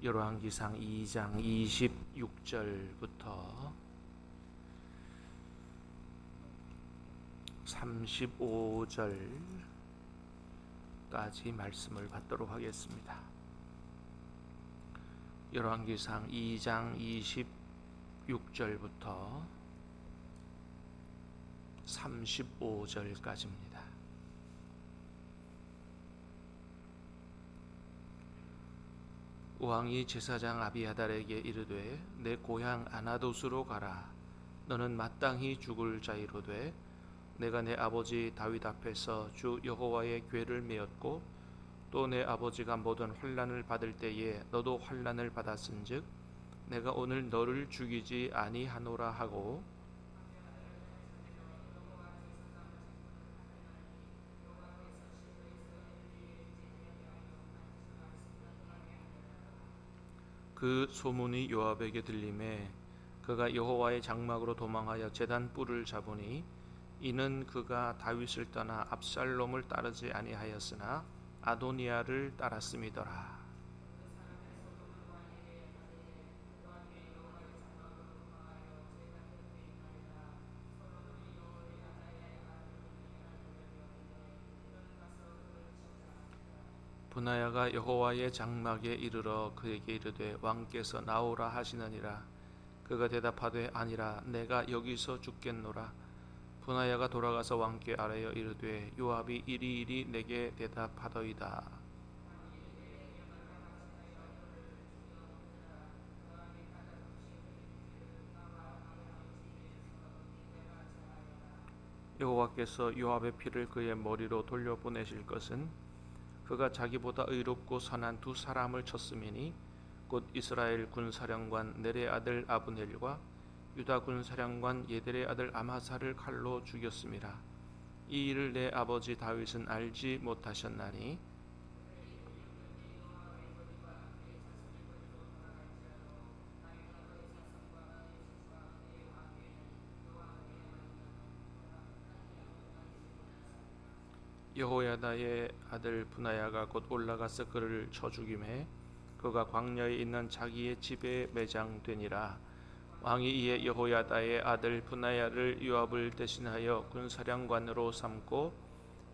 열왕기상 2장 26절부터 35절까지 말씀을 받도록 하겠습니다. 열왕기상 2장 26절부터 35절까지입니다. 왕이 제사장 아비아달에게 이르되 내 고향 아나돗으로 가라. 너는 마땅히 죽을 자이로되 내가 내 아버지 다윗 앞에서 주 여호와의 궤를 메었고 또 내 아버지가 모든 환난을 받을 때에 너도 환난을 받았은즉 내가 오늘 너를 죽이지 아니하노라 하고 그 소문이 요압에게 들림에 그가 여호와의 장막으로 도망하여 제단 뿔을 잡으니 이는 그가 다윗을 떠나 압살롬을 따르지 아니하였으나 아도니아를 따랐음이더라. 브나야가 여호와의 장막에 이르러 그에게 이르되 왕께서 나오라 하시느니라. 그가 대답하되 아니라 내가 여기서 죽겠노라. 브나야가 돌아가서 왕께 아뢰어 이르되 요압이 이리이리 내게 대답하더이다. 여호와께서 요압의 피를 그의 머리로 돌려보내실 것은 그가 자기보다 의롭고 선한 두 사람을 쳤음이니 곧 이스라엘 군사령관 넬의 아들 아브넬과 유다 군사령관 예델의 아들 아마사를 칼로 죽였음이라. 이 일을 내 아버지 다윗은 알지 못하셨나니 여호야다의 아들 브나야가 곧 올라가서 그를 쳐 죽임에 그가 광야에 있는 자기의 집에 매장되니라. 왕이 이에 여호야다의 아들 브나야를 요압을 대신하여 군사령관으로 삼고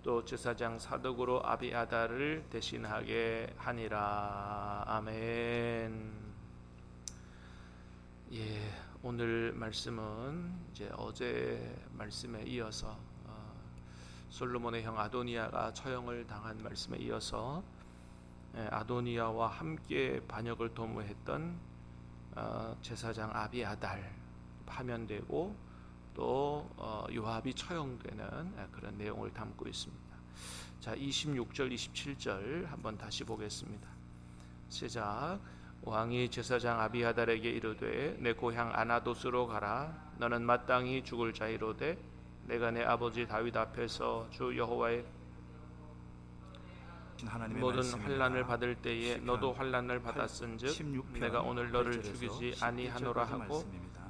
또 제사장 사독으로 아비아달을 대신하게 하니라. 아멘. 오늘 말씀은 이제 어제 말씀에 이어서 솔로몬의 형 아도니아가 처형을 당한 말씀에 이어서 아도니아와 함께 반역을 도모했던 제사장 아비아달 파면되고 또 요압이 처형되는 그런 내용을 담고 있습니다. 자, 26절 27절 한번 다시 보겠습니다. 시작. 왕이 제사장 아비아달에게 이르되 내 고향 아나돗으로 가라. 너는 마땅히 죽을 자이로되 내가 내 아버지 다윗 앞에서 주 여호와의 모든 환난을 받을 때에 너도 환난을 받았은즉 내가 오늘 너를 죽이지 아니하노라 하고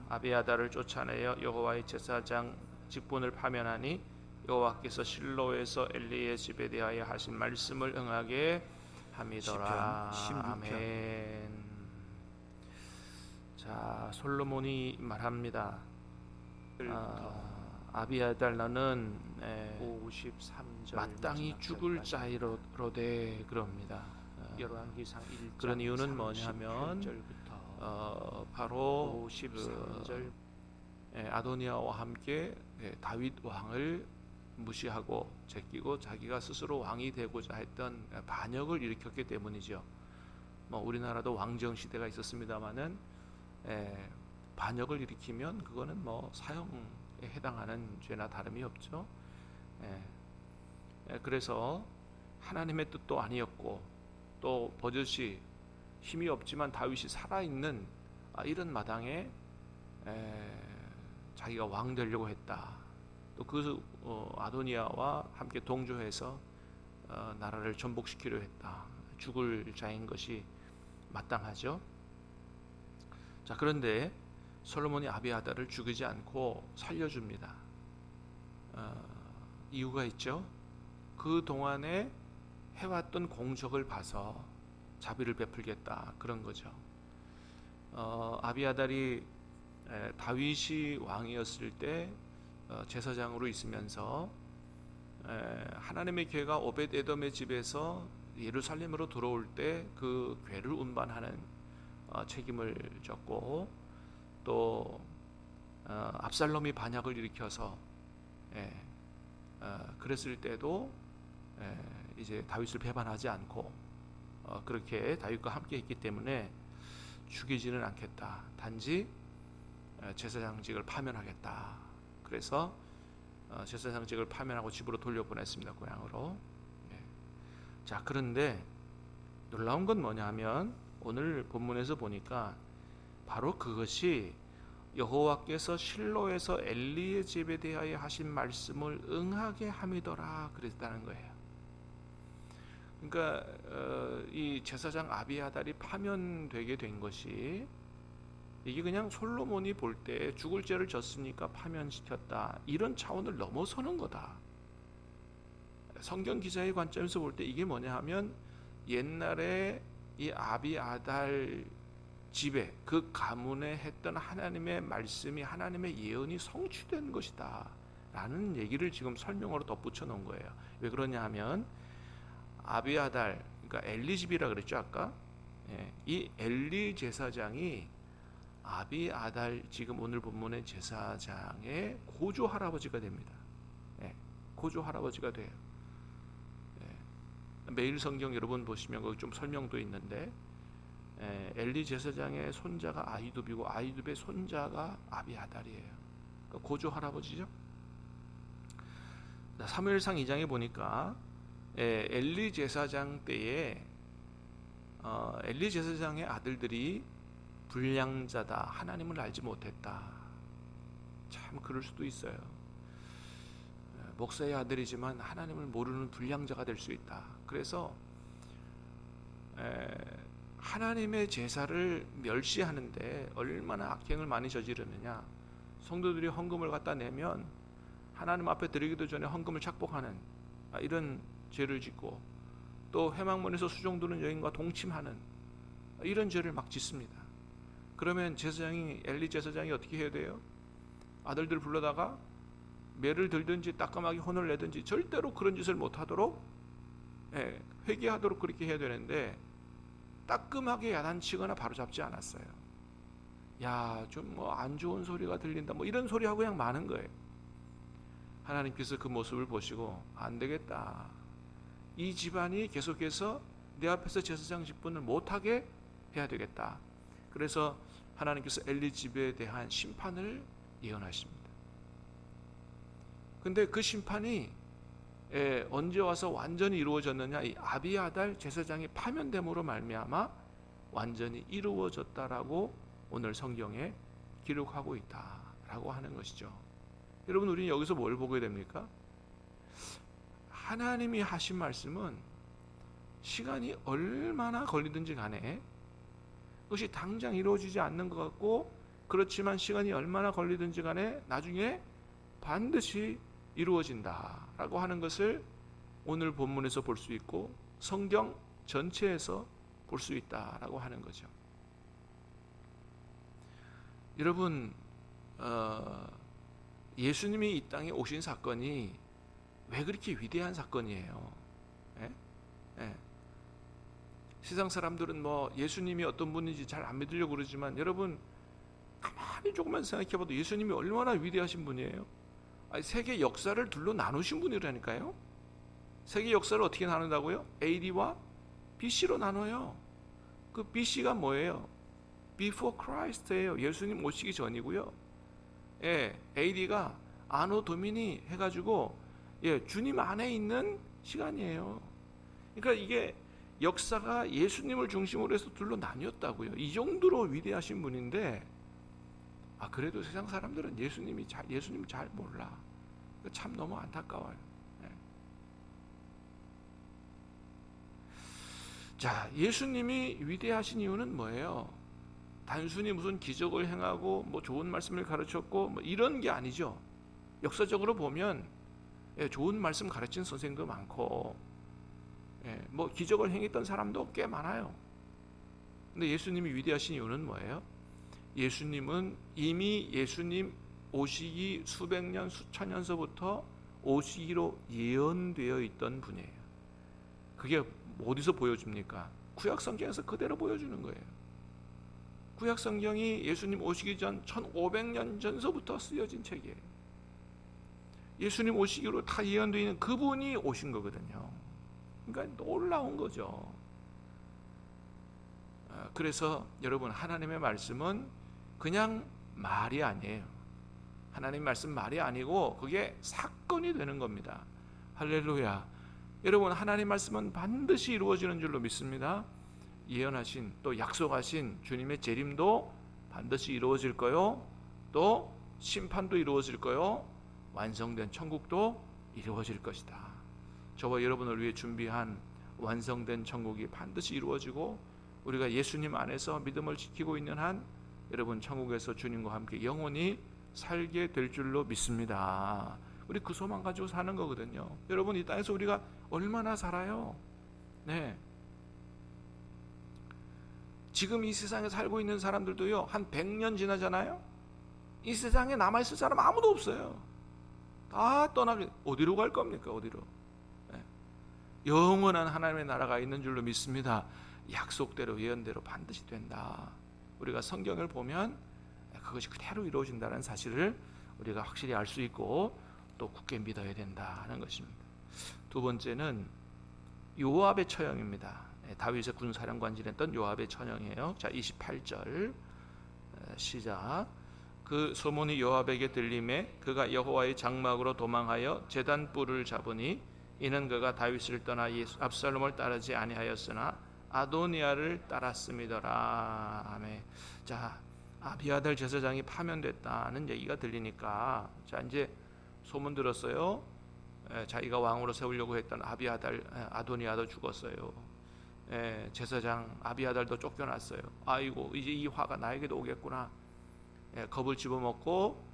아비아달을 쫓아내어 여호와의 제사장 직분을 파면하니 여호와께서 실로에서 엘리의 집에 대하여 하신 말씀을 응하게 함이더라. 아멘. 자, 솔로몬이 말합니다. 아비아달 너는 53절 마땅히 죽을 자이로되 그럽니다. 열왕기상 1장 그런 이유는 뭐냐면 바로 53절 아도니아와 함께 다윗 왕을 무시하고 제끼고 자기가 스스로 왕이 되고자 했던 반역을 일으켰기 때문이죠. 우리나라도 왕정 시대가 있었습니다마는 반역을 일으키면 그거는 사형에 해당하는 죄나 다름이 없죠. 그래서 하나님의 뜻도 아니었고 또 버젓이 힘이 없지만 다윗이 살아있는 이런 마당에 자기가 왕 되려고 했다. 또 그 아도니아와 함께 동조해서 나라를 전복시키려 했다. 죽을 자인 것이 마땅하죠. 자, 그런데 솔로몬이 아비아달을 죽이지 않고 살려줍니다. 이유가 있죠. 그 동안에 해왔던 공적을 봐서 자비를 베풀겠다 그런 거죠. 아비아달이 다윗이 왕이었을 때 제사장으로 있으면서 하나님의 괴가 오벳 에돔의 집에서 예루살렘으로 들어올 때 그 괴를 운반하는 책임을 졌고, 또 압살롬이 반역을 일으켜서 그랬을 때도 이제 다윗을 배반하지 않고 그렇게 다윗과 함께 했기 때문에 죽이지는 않겠다. 단지 제사장직을 파면하겠다. 그래서 제사장직을 파면하고 집으로 돌려보냈습니다. 고향으로. 자, 그런데 놀라운 건 뭐냐 하면 오늘 본문에서 보니까 바로 그것이 여호와께서 실로에서 엘리의 집에 대하여 하신 말씀을 응하게 함이더라 그랬다는 거예요. 그러니까 이 제사장 아비아달이 파면되게 된 것이 이게 그냥 솔로몬이 볼 때 죽을 죄를 졌으니까 파면시켰다 이런 차원을 넘어서는 거다. 성경 기자의 관점에서 볼 때 이게 뭐냐 하면 옛날에 이 아비아달 집에 그 가문에 했던 하나님의 말씀이, 하나님의 예언이 성취된 것이다 라는 얘기를 지금 설명으로 덧붙여 놓은 거예요. 왜 그러냐 하면 아비아달, 그러니까 엘리 집이라 그랬죠 아까. 이 엘리 제사장이 아비아달, 지금 오늘 본문의 제사장의 고조 할아버지가 됩니다. 고조 할아버지가 돼요. 매일 성경 여러분 보시면 거기 좀 설명도 있는데 엘리 제사장의 손자가 아히둡이고 아히둡의 손자가 아비아달이에요. 그러니까 고조 할아버지죠. 사무엘상 2장에 보니까 엘리 제사장 때에 엘리 제사장의 아들들이 불량자다, 하나님을 알지 못했다. 참 그럴 수도 있어요. 목사의 아들이지만 하나님을 모르는 불량자가 될 수 있다. 그래서 하나님의 제사를 멸시하는데 얼마나 악행을 많이 저지르느냐. 성도들이 헌금을 갖다 내면 하나님 앞에 드리기도 전에 헌금을 착복하는 이런 죄를 짓고, 또 회막문에서 수종드는 여인과 동침하는 이런 죄를 막 짓습니다. 그러면 제사장이, 엘리 제사장이 어떻게 해야 돼요? 아들들 불러다가 매를 들든지 따끔하게 혼을 내든지 절대로 그런 짓을 못하도록 회개하도록 그렇게 해야 되는데, 따끔하게 야단치거나 바로잡지 않았어요. 야, 좀 뭐 안 좋은 소리가 들린다, 뭐 이런 소리하고 그냥 마는 거예요. 하나님께서 그 모습을 보시고 안 되겠다, 이 집안이 계속해서 내 앞에서 제사장 직분을 못하게 해야 되겠다. 그래서 하나님께서 엘리 집에 대한 심판을 예언하십니다. 근데 그 심판이 언제 와서 완전히 이루어졌느냐, 이 아비아달 제사장이 파면됨으로 말미암아 완전히 이루어졌다라고 오늘 성경에 기록하고 있다라고 하는 것이죠. 여러분, 우리는 여기서 뭘 보게 됩니까? 하나님이 하신 말씀은 시간이 얼마나 걸리든지 간에 그것이 당장 이루어지지 않는 것 같고, 그렇지만 시간이 얼마나 걸리든지 간에 나중에 반드시 이루어진다라고 하는 것을 오늘 본문에서 볼 수 있고 성경 전체에서 볼 수 있다라고 하는 거죠. 여러분, 예수님이 이 땅에 오신 사건이 왜 그렇게 위대한 사건이에요? 세상 사람들은 뭐 예수님이 어떤 분인지 잘 안 믿으려고 그러지만, 여러분 가만히 조금만 생각해봐도 예수님이 얼마나 위대하신 분이에요. 세계 역사를 둘로 나누신 분이라니까요. 세계 역사를 어떻게 나눈다고요? AD와 BC로 나눠요. 그 BC가 뭐예요? Before Christ예요. 예수님 오시기 전이고요. AD가 아노 도미니 해가지고 주님 안에 있는 시간이에요. 그러니까 이게 역사가 예수님을 중심으로 해서 둘로 나뉘었다고요. 이 정도로 위대하신 분인데, 그래도 세상 사람들은 예수님 잘 몰라. 참 너무 안타까워요. 자, 예수님이 위대하신 이유는 뭐예요? 단순히 무슨 기적을 행하고 뭐 좋은 말씀을 가르쳤고 뭐 이런 게 아니죠. 역사적으로 보면 좋은 말씀 가르친 선생도 많고 뭐 기적을 행했던 사람도 꽤 많아요. 근데 예수님이 위대하신 이유는 뭐예요? 예수님은 이미 예수님 오시기 수백 년 수천 년서부터 오시기로 예언되어 있던 분이에요. 그게 어디서 보여줍니까? 구약 성경에서 그대로 보여주는 거예요. 구약 성경이 예수님 오시기 전 1500년 전서부터 쓰여진 책이에요. 예수님 오시기로 다 예언되어 있는 그분이 오신 거거든요. 그러니까 놀라운 거죠. 그래서 여러분, 하나님의 말씀은 그냥 말이 아니에요. 하나님 말씀 말이 아니고 그게 사건이 되는 겁니다. 할렐루야. 여러분, 하나님 말씀은 반드시 이루어지는 줄로 믿습니다. 예언하신 또 약속하신 주님의 재림도 반드시 이루어질 거요, 또 심판도 이루어질 거요, 완성된 천국도 이루어질 것이다. 저와 여러분을 위해 준비한 완성된 천국이 반드시 이루어지고, 우리가 예수님 안에서 믿음을 지키고 있는 한 여러분 천국에서 주님과 함께 영원히 살게 될 줄로 믿습니다. 우리 그 소망 가지고 사는 거거든요. 여러분, 이 땅에서 우리가 얼마나 살아요? 네. 지금 이 세상에 살고 있는 사람들도요, 한 100년 지나잖아요. 이 세상에 남아있을 사람 아무도 없어요. 다 떠나게. 어디로 갈 겁니까? 어디로? 네. 영원한 하나님의 나라가 있는 줄로 믿습니다. 약속대로 예언대로 반드시 된다. 우리가 성경을 보면 그것이 그대로 이루어진다는 사실을 우리가 확실히 알 수 있고 또 굳게 믿어야 된다는 것입니다. 두 번째는 요압의 처형입니다. 다윗의 군사령관 지냈던 요압의 처형이에요. 자, 28절 시작. 그 소문이 요압에게 들림에 그가 여호와의 장막으로 도망하여 제단 뿔을 잡으니 이는 그가 다윗을 떠나 압살롬을 따르지 아니하였으나 아도니아를 따랐음이더라. 아멘. 자, 아비아달 제사장이 파면됐다는 얘기가 들리니까, 자, 이제 소문 들었어요. 자기가 왕으로 세우려고 했던 아도니아도 죽었어요. 제사장 아비아달도 쫓겨났어요. 아이고, 이제 이 화가 나에게도 오겠구나. 겁을 집어먹고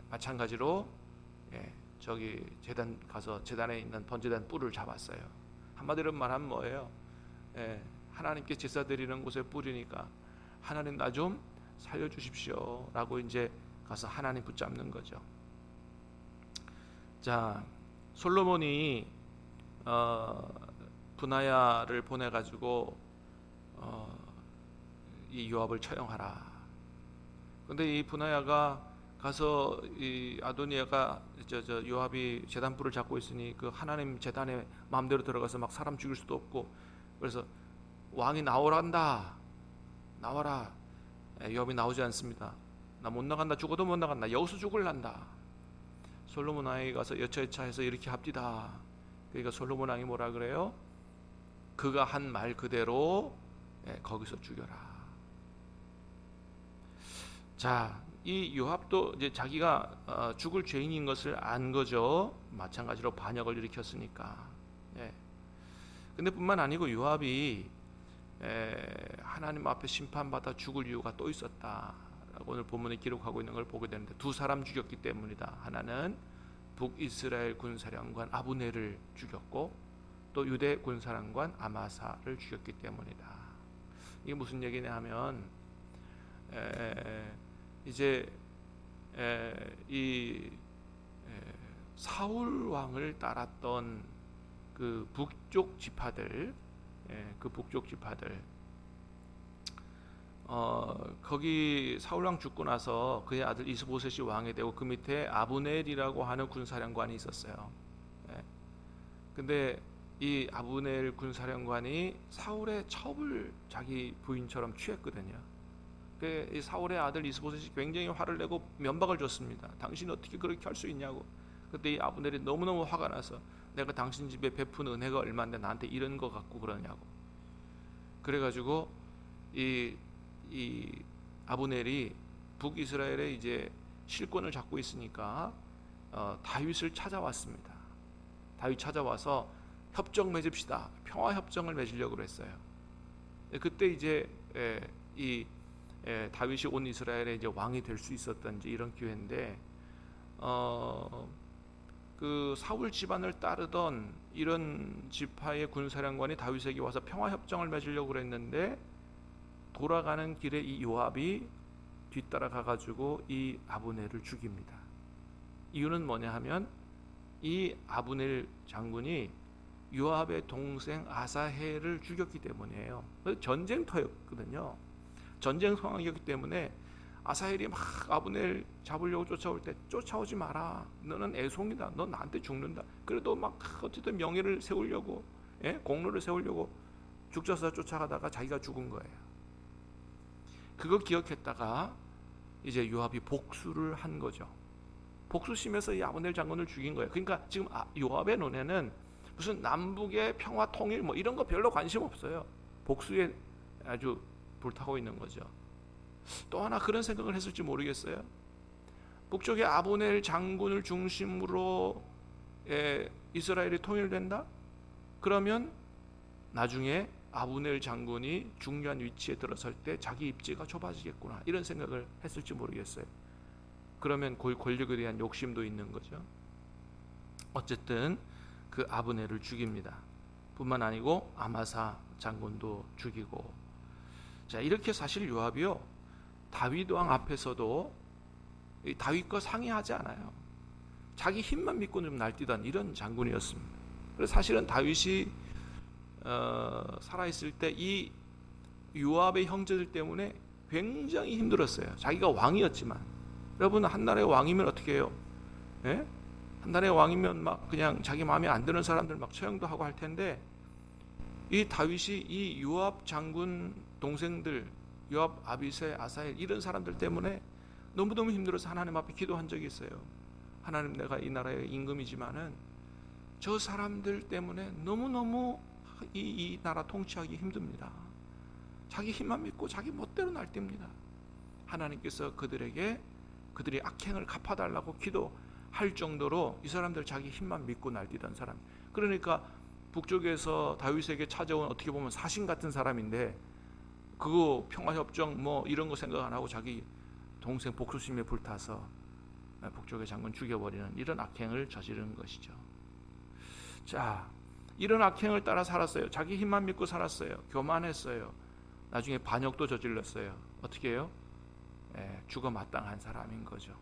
마찬가지로 저기 제단 가서 제단에 있는 번제단 뿔을 잡았어요. 한마디로 말하면 뭐예요? 하나님께 제사 드리는 곳에 뿔이니까 하나님 나 좀 살려주십시오 라고 이제 가서 하나님 붙잡는 거죠. 자, 솔로몬이 분하야를 보내가지고 이 요압을 처형하라. 근데 이 분하야가 가서 이 아도니아가 요압이 제단불을 잡고 있으니 그 하나님 제단에 마음대로 들어가서 막 사람 죽일 수도 없고, 그래서 왕이 나오란다, 나와라. 요압이 나오지 않습니다. 나 못 나간다, 죽어도 못 나간다, 여기서 죽을란다. 솔로몬 왕이 가서 여차여차해서 이렇게 합디다. 그러니까 솔로몬 왕이 뭐라 그래요? 그가 한 말 그대로 거기서 죽여라. 자, 이 요압도 이제 자기가 죽을 죄인인 것을 안 거죠. 마찬가지로 반역을 일으켰으니까. 근데 뿐만 아니고 요압이 하나님 앞에 심판받아 죽을 이유가 또 있었다라고 오늘 본문에 기록하고 있는 걸 보게 되는데, 두 사람 죽였기 때문이다. 하나는 북이스라엘 군사령관 아브넬을 죽였고, 또 유대 군사령관 아마사를 죽였기 때문이다. 이게 무슨 얘기냐 하면 이제 이 사울 왕을 따랐던 그 북쪽 지파들, 거기 사울 왕 죽고 나서 그의 아들 이스보셋이 왕이 되고 그 밑에 아브넬이라고 하는 군사령관이 있었어요. 근데 이 아브넬 군사령관이 사울의 첩을 자기 부인처럼 취했거든요. 이 사울의 아들 이스보셋이 굉장히 화를 내고 면박을 줬습니다. 당신이 어떻게 그렇게 할 수 있냐고. 그때 이 아브넬이 너무너무 화가 나서 내가 당신 집에 베푼 은혜가 얼마인데 나한테 이런 거 갖고 그러냐고. 그래가지고 이 아브넬이 북이스라엘에 이제 실권을 잡고 있으니까 다윗을 찾아왔습니다. 다윗 찾아와서 협정 맺읍시다. 평화 협정을 맺으려고 했어요. 그때 이제 다윗이 온 이스라엘에 이제 왕이 될 수 있었던 이제 이런 기회인데, 그 사울 집안을 따르던 이런 지파의 군사령관이 다윗에게 와서 평화 협정을 맺으려고 했는데 돌아가는 길에 이 요압이 뒤따라가 가지고 이 아브넬을 죽입니다. 이유는 뭐냐 하면 이 아브넬 장군이 요압의 동생 아사헬을 죽였기 때문이에요. 전쟁터였거든요. 전쟁 상황이었기 때문에 아사헬이 막 아브넬 잡으려고 쫓아올 때 쫓아오지 마라. 너는 애송이다. 너 나한테 죽는다. 그래도 막 어쨌든 명예를 세우려고, 공로를 세우려고 죽져서 쫓아가다가 자기가 죽은 거예요. 그거 기억했다가 이제 요압이 복수를 한 거죠. 복수심에서 이 아브넬 장군을 죽인 거예요. 그러니까 지금 요압의 눈에는 무슨 남북의 평화 통일 뭐 이런 거 별로 관심 없어요. 복수에 아주 불타고 있는 거죠. 또 하나 그런 생각을 했을지 모르겠어요. 북쪽의 아브넬 장군을 중심으로 이스라엘이 통일된다? 그러면 나중에 아브넬 장군이 중요한 위치에 들어설 때 자기 입지가 좁아지겠구나, 이런 생각을 했을지 모르겠어요. 그러면 권력에 대한 욕심도 있는 거죠. 어쨌든 그 아브넬을 죽입니다. 뿐만 아니고 아마사 장군도 죽이고. 자, 이렇게 사실 요압이요, 다윗 왕 앞에서도 다윗과 상의하지 않아요. 자기 힘만 믿고 좀 날뛰던 이런 장군이었습니다. 그래서 사실은 다윗이 살아있을 때 이 요압의 형제들 때문에 굉장히 힘들었어요. 자기가 왕이었지만. 여러분, 한 나라의 왕이면 어떻게 해요? 예? 한 나라의 왕이면 막 그냥 자기 마음에 안 드는 사람들 막 처형도 하고 할 텐데, 이 다윗이 이 요압 장군 동생들, 요압, 아비새, 아사헬 이런 사람들 때문에 너무너무 힘들어서 하나님 앞에 기도한 적이 있어요. 하나님, 내가 이 나라의 임금이지만은 저 사람들 때문에 너무너무 이 나라 통치하기 힘듭니다. 자기 힘만 믿고 자기 멋대로 날뜁니다. 하나님께서 그들이 악행을 갚아달라고 기도할 정도로 이 사람들 자기 힘만 믿고 날뛰던 사람. 그러니까 북쪽에서 다윗에게 찾아온 어떻게 보면 사신 같은 사람인데, 그거 평화협정 뭐 이런 거 생각 안 하고 자기 동생 복수심에 불타서 북쪽의 장군 죽여버리는 이런 악행을 저지른 것이죠. 자, 이런 악행을 따라 살았어요. 자기 힘만 믿고 살았어요. 교만했어요. 나중에 반역도 저질렀어요. 어떻게 해요? 죽어 마땅한 사람인 거죠.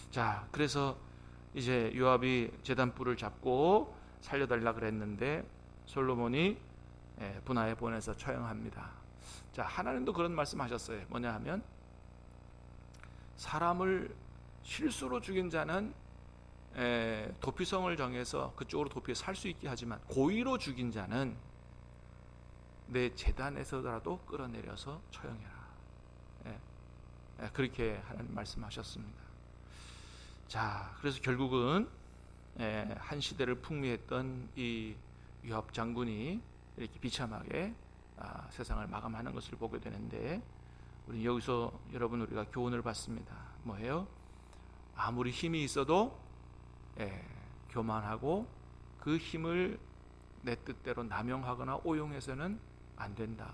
자, 그래서 이제 요압이 제단불을 잡고 살려달라 그랬는데 솔로몬이 분하에 보내서 처형합니다. 자, 하나님도 그런 말씀하셨어요. 뭐냐 하면, 사람을 실수로 죽인 자는 도피성을 정해서 그쪽으로 도피해 살 수 있게 하지만, 고의로 죽인 자는 내 제단에서라도 끌어내려서 처형해라. 그렇게 하나님 말씀하셨습니다. 자, 그래서 결국은 한 시대를 풍미했던 이 요압 장군이 이렇게 비참하게 세상을 마감하는 것을 보게 되는데, 우리 여기서 여러분, 우리가 교훈을 받습니다. 뭐예요? 아무리 힘이 있어도 교만하고 그 힘을 내 뜻대로 남용하거나 오용해서는 안 된다.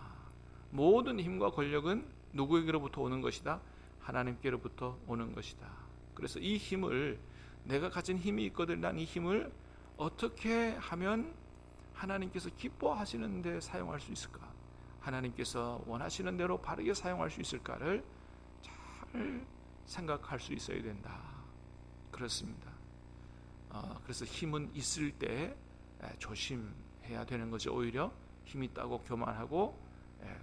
모든 힘과 권력은 누구에게로부터 오는 것이다? 하나님께로부터 오는 것이다. 그래서 이 힘을, 내가 가진 힘이 있거든, 난 이 힘을 어떻게 하면 하나님께서 기뻐하시는 데 사용할 수 있을까? 하나님께서 원하시는 대로 바르게 사용할 수 있을까를 잘 생각할 수 있어야 된다. 그렇습니다. 그래서 힘은 있을 때 조심해야 되는 거죠. 오히려 힘 있다고 교만하고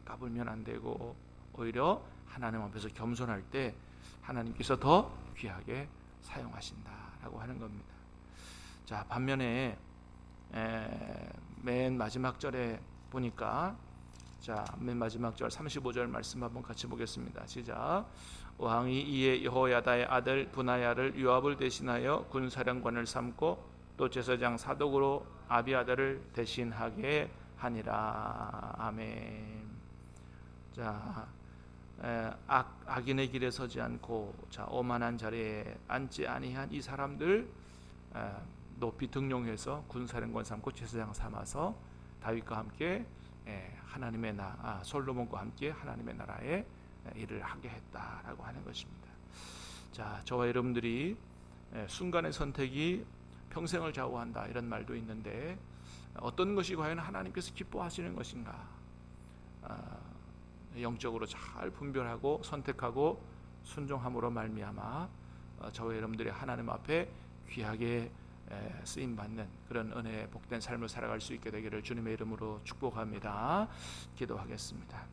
까불면 안 되고, 오히려 하나님 앞에서 겸손할 때 하나님께서 더 귀하게 사용하신다라고 하는 겁니다. 자, 반면에 맨 마지막 절에 보니까, 자, 맨 마지막 절 35절 말씀 한번 같이 보겠습니다. 시작. 왕이 이에 여호야다의 아들 분하야를 요압을 대신하여 군사령관을 삼고 또 제사장 사독으로 아비아다를 대신하게 하니라. 아멘. 자, 악인의 길에 서지 않고, 자, 오만한 자리에 앉지 아니한 이 사람들 높이 등용해서 군사령관 삼고 제사장 삼아서 다윗과 함께 하나님의 솔로몬과 함께 하나님의 나라에 일을 하게 했다라고 하는 것입니다. 자, 저와 여러분들이 순간의 선택이 평생을 좌우한다, 이런 말도 있는데, 어떤 것이 과연 하나님께서 기뻐하시는 것인가? 영적으로 잘 분별하고 선택하고 순종함으로 말미암아 저와 여러분들이 하나님 앞에 귀하게 쓰임 받는 그런 은혜의 복된 삶을 살아갈 수 있게 되기를 주님의 이름으로 축복합니다. 기도하겠습니다.